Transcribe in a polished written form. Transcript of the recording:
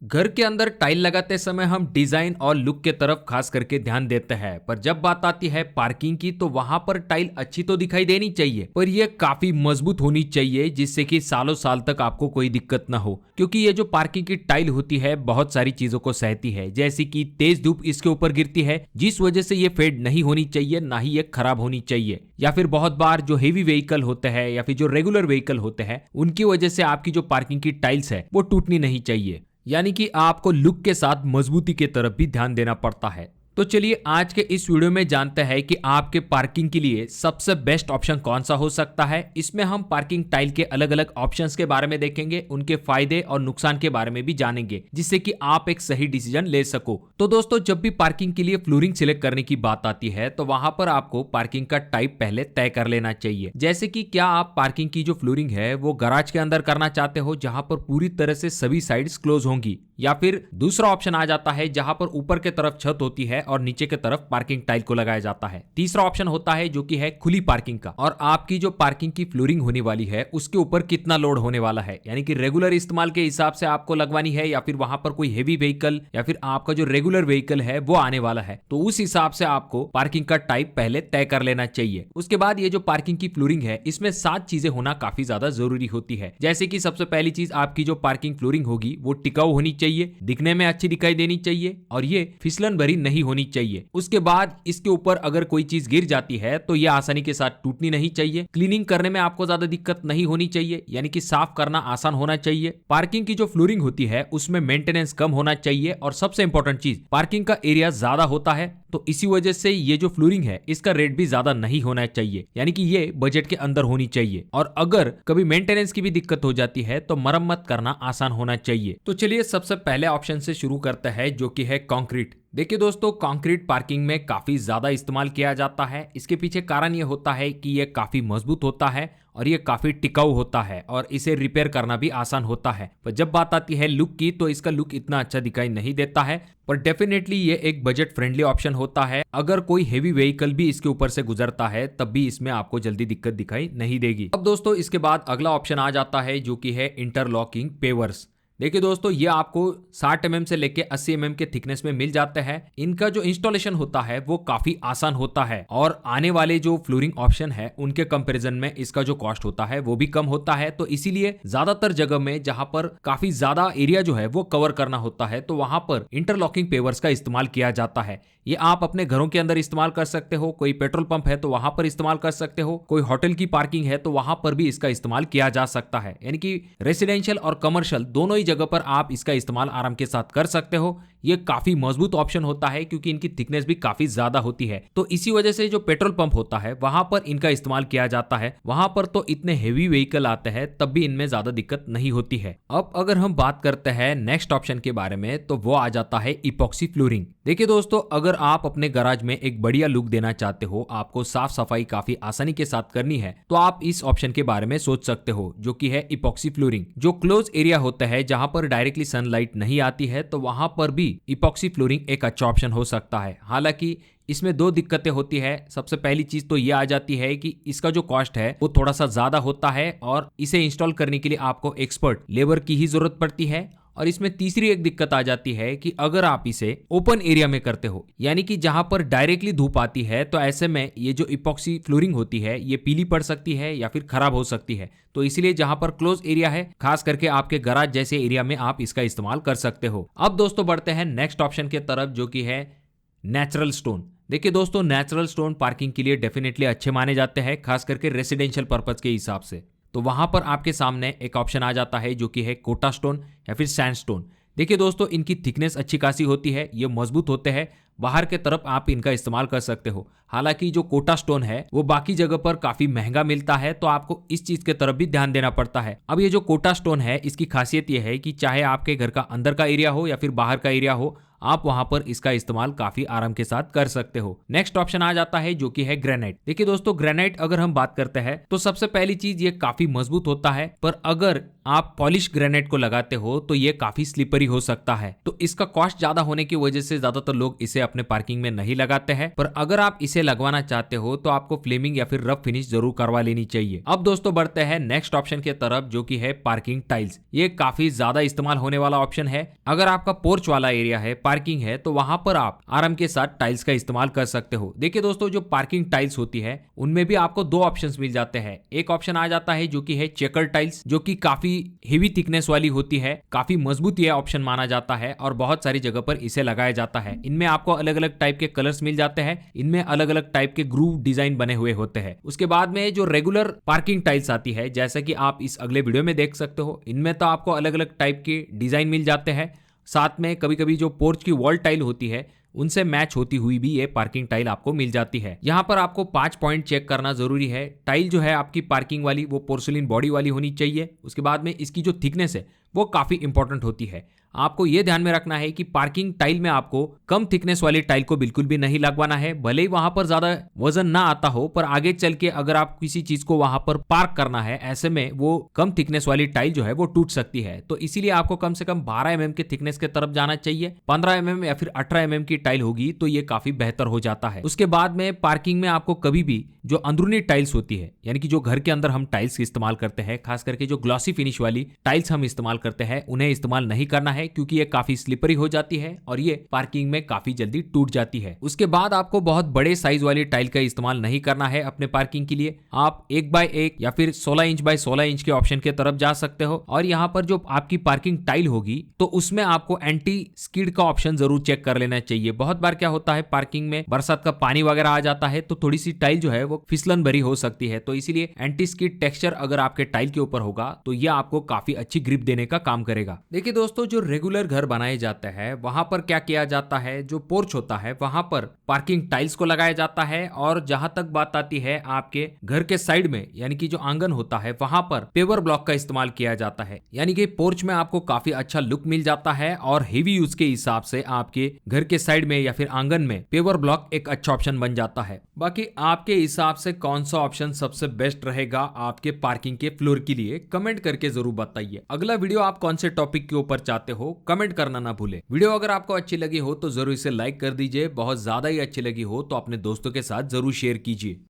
घर के अंदर टाइल लगाते समय हम डिजाइन और लुक के तरफ खास करके ध्यान देते हैं, पर जब बात आती है पार्किंग की तो वहां पर टाइल अच्छी तो दिखाई देनी चाहिए, पर यह काफी मजबूत होनी चाहिए जिससे कि सालों साल तक आपको कोई दिक्कत ना हो। क्योंकि ये जो पार्किंग की टाइल होती है बहुत सारी चीजों को सहती है, जैसे कि तेज धूप इसके ऊपर गिरती है जिस वजह से ये फेड नहीं होनी चाहिए, ना ही ये खराब होनी चाहिए। या फिर बहुत बार जो हेवी व्हीकल होते हैं या फिर जो रेगुलर व्हीकल होते हैं उनकी वजह से आपकी जो पार्किंग की टाइल्स है वो टूटनी नहीं चाहिए। यानी कि आपको लुक के साथ मजबूती की तरफ भी ध्यान देना पड़ता है। तो चलिए आज के इस वीडियो में जानते हैं कि आपके पार्किंग के लिए सबसे बेस्ट ऑप्शन कौन सा हो सकता है। इसमें हम पार्किंग टाइल के अलग अलग ऑप्शंस के बारे में देखेंगे, उनके फायदे और नुकसान के बारे में भी जानेंगे, जिससे कि आप एक सही डिसीजन ले सको। तो दोस्तों, जब भी पार्किंग के लिए फ्लोरिंग सिलेक्ट करने की बात आती है तो वहां पर आपको पार्किंग का टाइप पहले तय कर लेना चाहिए। जैसे कि क्या आप पार्किंग की जो फ्लोरिंग है वो गराज के अंदर करना चाहते हो जहां पर पूरी तरह से सभी साइड्स क्लोज होंगी, या फिर दूसरा ऑप्शन आ जाता है जहां पर ऊपर के तरफ छत होती है और नीचे के तरफ पार्किंग टाइल को लगाया जाता है। तीसरा ऑप्शन होता है जो कि है खुली पार्किंग का, और आपकी जो पार्किंग की फ्लोरिंग होने वाली है उसके ऊपर कितना लोड होने वाला है, यानी कि रेगुलर इस्तेमाल के हिसाब से आपको लगवानी है या फिर वहां पर कोई हेवी व्हीकल या फिर आपका जो रेगुलर व्हीकल है वो आने वाला है, तो उस हिसाब से आपको पार्किंग का टाइप पहले तय कर लेना चाहिए। उसके बाद ये जो पार्किंग की फ्लोरिंग है इसमें 7 चीजें होना काफी ज्यादा जरूरी होती है। जैसे कि सबसे पहली चीज, आपकी जो पार्किंग फ्लोरिंग होगी वो टिकाऊ होनी चाहिए, दिखने में अच्छी दिखाई देनी चाहिए और ये फिसलन भरी नहीं होनी चाहिए। उसके बाद इसके ऊपर अगर कोई चीज गिर जाती है तो ये आसानी के साथ टूटनी नहीं चाहिए। क्लीनिंग करने में आपको ज्यादा दिक्कत नहीं होनी चाहिए, यानी कि साफ करना आसान होना चाहिए। पार्किंग की जो फ्लोरिंग होती है उसमें मेंटेनेंस कम होना चाहिए, और सबसे इंपॉर्टेंट चीज, पार्किंग का एरिया ज्यादा होता है तो इसी वजह से ये जो फ्लोरिंग है इसका रेट भी ज्यादा नहीं होना चाहिए, यानी कि ये बजट के अंदर होनी चाहिए। और अगर कभी मेंटेनेंस की भी दिक्कत हो जाती है तो मरम्मत करना आसान होना चाहिए। तो चलिए सबसे पहले ऑप्शन से शुरू करते हैं जो कि है कंक्रीट। देखिए दोस्तों, कंक्रीट पार्किंग में काफी ज्यादा इस्तेमाल किया जाता है। इसके पीछे कारण ये होता है कि ये काफी मजबूत होता है और ये काफी टिकाऊ होता है और इसे रिपेयर करना भी आसान होता है। पर जब बात आती है लुक की तो इसका लुक इतना अच्छा दिखाई नहीं देता है, पर डेफिनेटली ये एक बजट फ्रेंडली ऑप्शन होता है। अगर कोई हेवी व्हीकल भी इसके ऊपर से गुजरता है तब भी इसमें आपको जल्दी दिक्कत दिखाई नहीं देगी। अब दोस्तों, इसके बाद अगला ऑप्शन आ जाता है जो कि है इंटरलॉकिंग पेवर्स। देखिए दोस्तों, ये आपको 60 mm से लेके 80 mm के थिकनेस में मिल जाते हैं। इनका जो इंस्टॉलेशन होता है वो काफी आसान होता है और आने वाले जो फ्लोरिंग ऑप्शन है उनके कंपैरिजन में इसका जो कॉस्ट होता है वो भी कम होता है। तो इसीलिए ज्यादातर जगह में जहां पर काफी ज्यादा एरिया जो है वो कवर करना होता है तो वहां पर इंटरलॉकिंग पेवर्स का इस्तेमाल किया जाता है। ये आप अपने घरों के अंदर इस्तेमाल कर सकते हो, कोई पेट्रोल पंप है तो वहां पर इस्तेमाल कर सकते हो, कोई होटल की पार्किंग है तो वहां पर भी इसका इस्तेमाल किया जा सकता है। यानी कि रेसिडेंशियल और कमर्शियल दोनों ही जगह पर आप इसका इस्तेमाल आराम के साथ कर सकते हो। ये काफी मजबूत ऑप्शन होता है क्योंकि इनकी थिकनेस भी काफी ज्यादा होती है, तो इसी वजह से जो पेट्रोल पंप होता है वहां पर इनका इस्तेमाल किया जाता है। वहां पर तो इतने हेवी व्हीकल आते हैं तब भी इनमें ज्यादा दिक्कत नहीं होती है। अब अगर हम बात करते हैं नेक्स्ट ऑप्शन के बारे में तो वो आ जाता है इपॉक्सी फ्लोरिंग। देखिए दोस्तों, अगर आप अपने गैराज में एक बढ़िया लुक देना चाहते हो, आपको साफ सफाई काफी आसानी के साथ करनी है, तो आप इस ऑप्शन के बारे में सोच सकते हो जो कि है इपॉक्सी फ्लोरिंग। जो क्लोज एरिया होता है जहां पर डायरेक्टली सनलाइट नहीं आती है तो वहां पर भी इपॉक्सी फ्लोरिंग एक अच्छा ऑप्शन हो सकता है। हालांकि इसमें 2 दिक्कतें होती है। सबसे पहली चीज तो ये आ जाती है कि इसका जो कॉस्ट है वो थोड़ा सा ज्यादा होता है और इसे इंस्टॉल करने के लिए आपको एक्सपर्ट लेबर की ही जरूरत पड़ती है। और इसमें तीसरी एक दिक्कत आ जाती है कि अगर आप इसे ओपन एरिया में करते हो, यानी कि जहां पर डायरेक्टली धूप आती है, तो ऐसे में ये जो इपॉक्सी फ्लोरिंग होती है ये पीली पड़ सकती है या फिर खराब हो सकती है। तो इसलिए जहां पर क्लोज एरिया है, खास करके आपके गैराज जैसे एरिया में आप इसका इस्तेमाल कर सकते हो। अब दोस्तों बढ़ते हैं नेक्स्ट ऑप्शन की तरफ जो कि है नेचुरल स्टोन। देखिए दोस्तों, नेचुरल स्टोन पार्किंग के लिए डेफिनेटली अच्छे माने जाते हैं, खास करके रेसिडेंशियल पर्पज के हिसाब से। तो वहां पर आपके सामने एक ऑप्शन आ जाता है जो कि है कोटा स्टोन या फिर सैंडस्टोन। देखिए दोस्तों, इनकी थिकनेस अच्छी खासी होती है, ये मजबूत होते हैं, बाहर के तरफ आप इनका इस्तेमाल कर सकते हो। हालांकि जो कोटा स्टोन है वो बाकी जगह पर काफी महंगा मिलता है, तो आपको इस चीज के तरफ भी ध्यान देना पड़ता है। अब ये जो कोटा स्टोन है इसकी खासियत ये है कि चाहे आपके घर का अंदर का एरिया हो या फिर बाहर का एरिया हो, आप वहां पर इसका इस्तेमाल काफी आराम के साथ कर सकते हो। नेक्स्ट ऑप्शन आ जाता है जो कि है ग्रेनाइट। देखिए दोस्तों, ग्रेनाइट अगर हम बात करते हैं तो सबसे पहली चीज ये काफी मजबूत होता है, पर अगर आप पॉलिश ग्रेनाइट को लगाते हो तो ये काफी स्लिपरी हो सकता है। तो इसका कॉस्ट ज्यादा होने की वजह से ज्यादातर लोग इसे अपने पार्किंग में नहीं लगाते हैं, पर अगर आप इसे लगवाना चाहते हो तो आपको फ्लेमिंग या फिर रफ फिनिश जरूर करवा लेनी चाहिए। अब दोस्तों बढ़ते हैं नेक्स्ट ऑप्शन की तरफ जो कि है पार्किंग टाइल्स। ये काफी ज्यादा इस्तेमाल होने वाला ऑप्शन है। अगर आपका पोर्च वाला एरिया है, पार्किंग है, तो वहां पर आप आराम के साथ टाइल्स का इस्तेमाल कर सकते हो। देखिए दोस्तों, जो पार्किंग टाइल्स होती है उनमें भी आपको दो ऑप्शंस मिल जाते हैं। एक ऑप्शन आ जाता है जो कि है चेकर टाइल्स, जो कि काफी हेवी थिकनेस वाली होती है, काफी मजबूत ये ऑप्शन माना जाता है और बहुत सारी जगह पर इसे लगाया जाता है। इनमें आपको अलग अलग टाइप के कलर्स मिल जाते हैं, इनमें अलग अलग टाइप के ग्रूव डिजाइन बने हुए होते हैं। उसके बाद में जो रेगुलर पार्किंग टाइल्स आती है, जैसा कि आप इस अगले वीडियो में देख सकते हो, इनमें तो आपको अलग अलग टाइप के डिजाइन मिल जाते हैं। साथ में कभी कभी जो पोर्च की वॉल टाइल होती है उनसे मैच होती हुई भी ये पार्किंग टाइल आपको मिल जाती है। यहाँ पर आपको 5 पॉइंट चेक करना जरूरी है। टाइल जो है आपकी पार्किंग वाली वो पोर्सिलिन बॉडी वाली होनी चाहिए। उसके बाद में इसकी जो थिकनेस है वो काफी इंपॉर्टेंट होती है। आपको यह ध्यान में रखना है कि पार्किंग टाइल में आपको कम थिकनेस वाली टाइल को बिल्कुल भी नहीं लगवाना है। भले ही वहां पर ज्यादा वजन ना आता हो, पर आगे चल के अगर आप किसी चीज को वहां पर पार्क करना है, ऐसे में वो कम थिकनेस वाली टाइल जो है वो टूट सकती है। तो इसीलिए आपको कम से कम 12 mm के थिकनेस के तरफ जाना चाहिए। 15 mm या फिर 18 mm की टाइल होगी तो ये काफी बेहतर हो जाता है। उसके बाद में पार्किंग में आपको कभी भी जो अंदरूनी टाइल्स होती है, यानी कि जो घर के अंदर हम टाइल्स इस्तेमाल करते हैं, खास करके जो ग्लॉसी फिनिश वाली टाइल्स हम इस्तेमाल करते हैं, उन्हें इस्तेमाल नहीं करना है, क्योंकि ये काफी स्लिपरी हो जाती है और ये पार्किंग में काफी जल्दी टूट जाती है। उसके बाद आपको बहुत बड़े साइज वाली टाइल का इस्तेमाल नहीं करना है अपने पार्किंग के लिए। आप 1x1 या फिर 16 इंच बाय 16 इंच के ऑप्शन की तरफ जा सकते हो और यहाँ पर जो आपकी पार्किंग टाइल होगी तो उसमें आपको एंटी स्किड का ऑप्शन जरूर चेक कर लेना चाहिए। बहुत बार क्या होता है, पार्किंग में बरसात का पानी वगैरह आ जाता है तो थोड़ी सी टाइल जो है वो फिसलन भरी हो सकती है। तो इसीलिए एंटी स्किड टेक्सचर अगर आपके टाइल के ऊपर होगा तो यह आपको काफी अच्छी ग्रिप देने का काम करेगा। देखिए दोस्तों, जो रेगुलर घर बनाए जाते हैं वहां पर क्या किया जाता है, जो पोर्च होता है वहां पर पार्किंग टाइल्स को लगाया जाता है और जहां तक बात आती है आपके घर के साइड में, यानी कि जो आंगन होता है वहां पर पेवर ब्लॉक का इस्तेमाल किया जाता है। यानी कि पोर्च में आपको काफी अच्छा लुक मिल जाता है और हेवी यूज के हिसाब से आपके घर के साइड में या फिर आंगन में पेवर ब्लॉक एक अच्छा ऑप्शन बन जाता है। बाकी आपके हिसाब से कौन सा ऑप्शन सबसे बेस्ट रहेगा आपके पार्किंग के फ्लोर के लिए, कमेंट करके जरूर बताइए। अगला वीडियो आप कौन से टॉपिक के ऊपर चाहते हो कमेंट करना ना भूले। वीडियो अगर आपको अच्छी लगी हो तो जरूर इसे लाइक कर दीजिए। बहुत ज्यादा ही अच्छी लगी हो तो अपने दोस्तों के साथ जरूर शेयर कीजिए।